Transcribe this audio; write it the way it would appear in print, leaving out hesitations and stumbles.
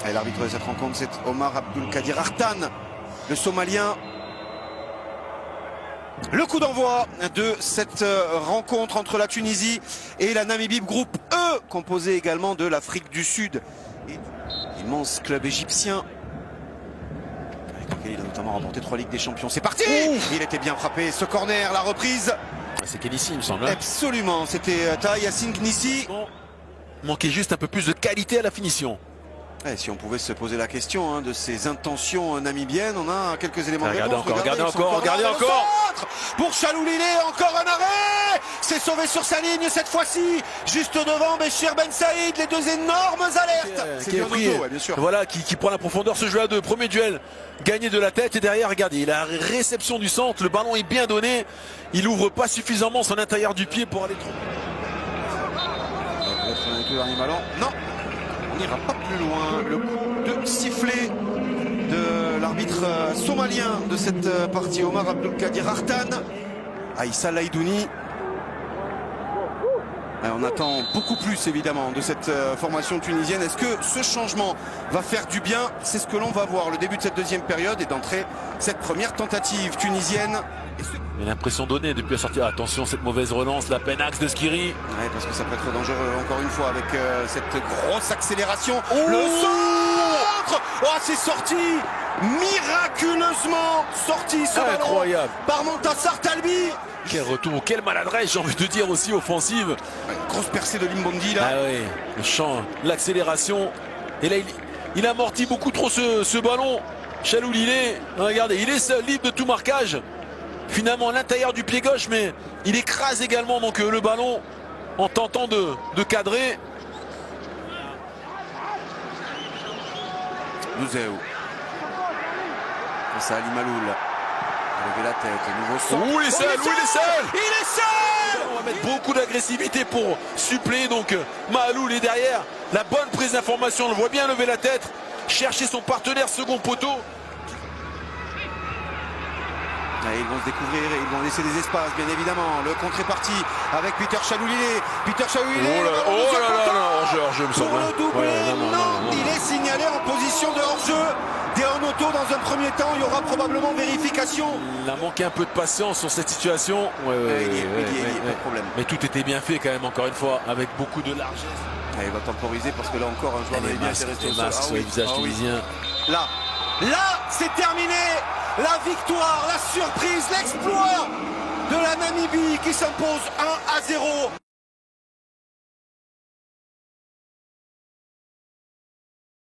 Et l'arbitre de cette rencontre, c'est Omar Abdulkadir Artan, le Somalien. Le coup d'envoi de cette rencontre entre la Tunisie et la Namibie, groupe E, composé également de l'Afrique du Sud. Et l'immense club égyptien, avec lequel il a notamment remporté 3 Ligues des Champions. C'est parti! Il était bien frappé, ce corner, la reprise. C'est Knissi, il me semble. Absolument, c'était Taha Yassine Knissi. Manquait juste un peu plus de qualité à la finition. Et si on pouvait se poser la question de ses intentions namibiennes, on a quelques éléments de regardez réponse. Regardez encore. Pour Chaloulilé, encore un arrêt. C'est sauvé sur sa ligne cette fois-ci. Juste devant Béchir Ben Saïd, les deux énormes alertes. C'est bien pris, bien sûr. Voilà, qui prend la profondeur, ce jeu à deux. Premier duel, gagné de la tête. Et derrière, regardez, il a la réception du centre. Le ballon est bien donné. Il ouvre pas suffisamment son intérieur du pied pour aller trop. Non. On n'ira pas plus loin. Le coup de sifflet de l'arbitre somalien de cette partie, Omar Abdulkadir Artan, Aïssa Laïdouni. On attend beaucoup plus évidemment de cette formation tunisienne. Est-ce que ce changement va faire du bien? C'est ce que l'on va voir. Le début de cette deuxième période et d'entrer cette première tentative tunisienne. Il a l'impression donnée depuis la sortie. Attention, cette mauvaise relance, la peine axe de Skiri. Ouais, parce que ça peut être dangereux encore une fois avec cette grosse accélération. Le centre! Oh, c'est sorti! Miraculeusement sorti ce ballon. Incroyable. Par Montassar Talbi. Quel retour, quelle maladresse, j'ai envie de dire aussi offensive. Ouais, grosse percée de Limbondi là. Ah oui, le champ, l'accélération. Et là, il amortit beaucoup trop ce ballon. Chaloulilé, regardez, il est seul, libre de tout marquage. Finalement à l'intérieur du pied gauche, mais il écrase également donc le ballon en tentant de cadrer. Louzéou. Ça Ali Maloul. Lever la tête, nouveau centre. Où il est seul, où il est seul. Il est seul. On va mettre beaucoup d'agressivité pour suppléer donc Maloul est derrière. La bonne prise d'information, on le voit bien lever la tête, chercher son partenaire second poteau. Ils vont se découvrir et ils vont laisser des espaces, bien évidemment. Le contre est parti avec Peter Chaloulilé. Peter Chaloulilé. Oh là là, hors-jeu me semble. Pour le doublé, non, il est signalé en position de hors-jeu. Deon Otto dans un premier temps, il y aura probablement vérification. Il a manqué un peu de patience sur cette situation. Il y a pas de problème. Mais tout était bien fait quand même, encore une fois, avec beaucoup de largesse. Il va temporiser parce que là encore, un joueur namibien est resté au sol. Sur le visage tunisien. Là, c'est terminé. La victoire, la surprise, l'exploit de la Namibie qui s'impose 1-0.